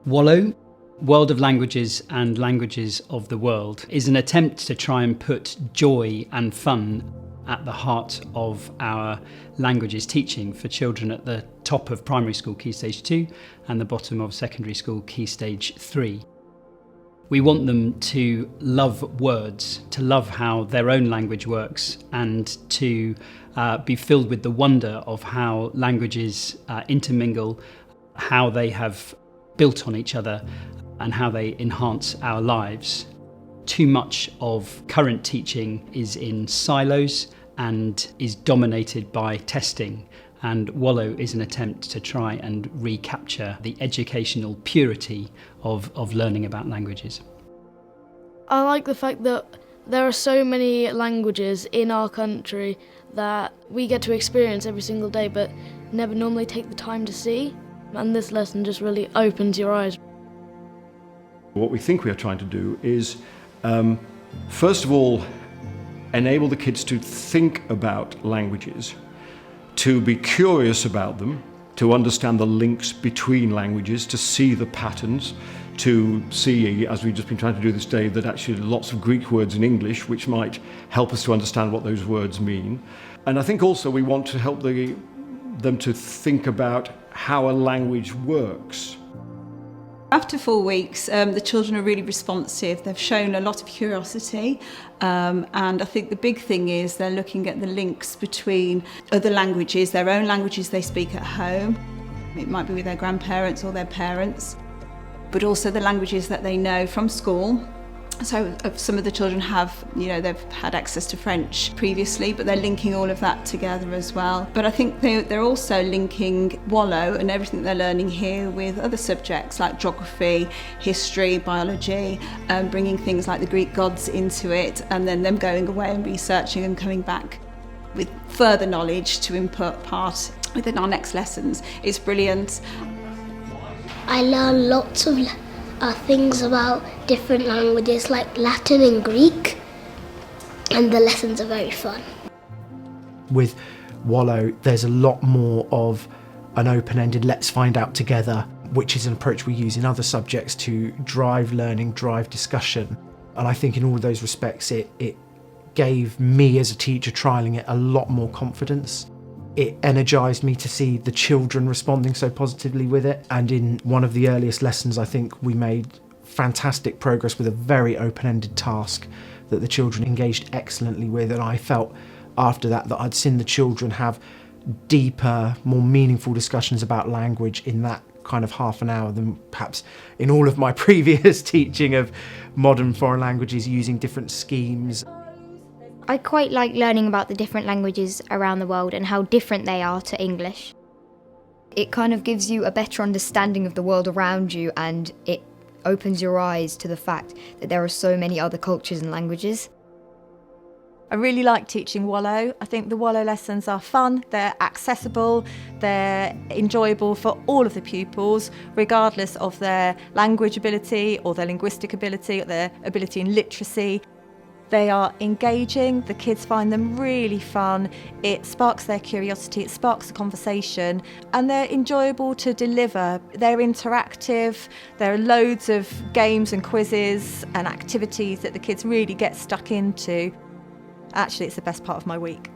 WoLLoW, World of Languages and Languages of the World, is an attempt to try and put joy and fun at the heart of our languages teaching for children at the top of primary school Key Stage 2 and the bottom of secondary school Key Stage 3. We want them to love words, to love how their own language works, and to be filled with the wonder of how languages intermingle, how they have built on each other and how they enhance our lives. Too much of current teaching is in silos and is dominated by testing, and WoLLoW is an attempt to try and recapture the educational purity of learning about languages. I like the fact that there are so many languages in our country that we get to experience every single day but never normally take the time to see, and this lesson just really opens your eyes. What we think we are trying to do is, first of all, enable the kids to think about languages, to be curious about them, to understand the links between languages, to see the patterns, to see, as we've just been trying to do this day, that actually lots of Greek words in English which might help us to understand what those words mean. And I think also we want to help them to think about how a language works. After 4 weeks, the children are really responsive. They've shown a lot of curiosity, and I think the big thing is they're looking at the links between other languages, their own languages they speak at home. It might be with their grandparents or their parents, but also the languages that they know from school. So some of the children have, they've had access to French previously, but they're linking all of that together as well. But I think they're also linking WoLLoW and everything they're learning here with other subjects like geography, history, biology, bringing things like the Greek gods into it, and then them going away and researching and coming back with further knowledge to input part within our next lessons. It's brilliant. I learn lots of things about different languages like Latin and Greek, and the lessons are very fun. With WoLLoW, there's a lot more of an open-ended let's find out together, which is an approach we use in other subjects to drive learning, drive discussion. And I think in all those respects it gave me as a teacher trialling it a lot more confidence. It energised me to see the children responding so positively with it, and in one of the earliest lessons I think we made fantastic progress with a very open-ended task that the children engaged excellently with, and I felt after that I'd seen the children have deeper, more meaningful discussions about language in that kind of half an hour than perhaps in all of my previous teaching of modern foreign languages using different schemes. I quite like learning about the different languages around the world and how different they are to English. It kind of gives you a better understanding of the world around you, and it opens your eyes to the fact that there are so many other cultures and languages. I really like teaching WoLLoW. I think the WoLLoW lessons are fun, they're accessible, they're enjoyable for all of the pupils, regardless of their language ability or their linguistic ability or their ability in literacy. They are engaging, the kids find them really fun, it sparks their curiosity, it sparks the conversation, and they're enjoyable to deliver. They're interactive, there are loads of games and quizzes and activities that the kids really get stuck into. Actually, it's the best part of my week.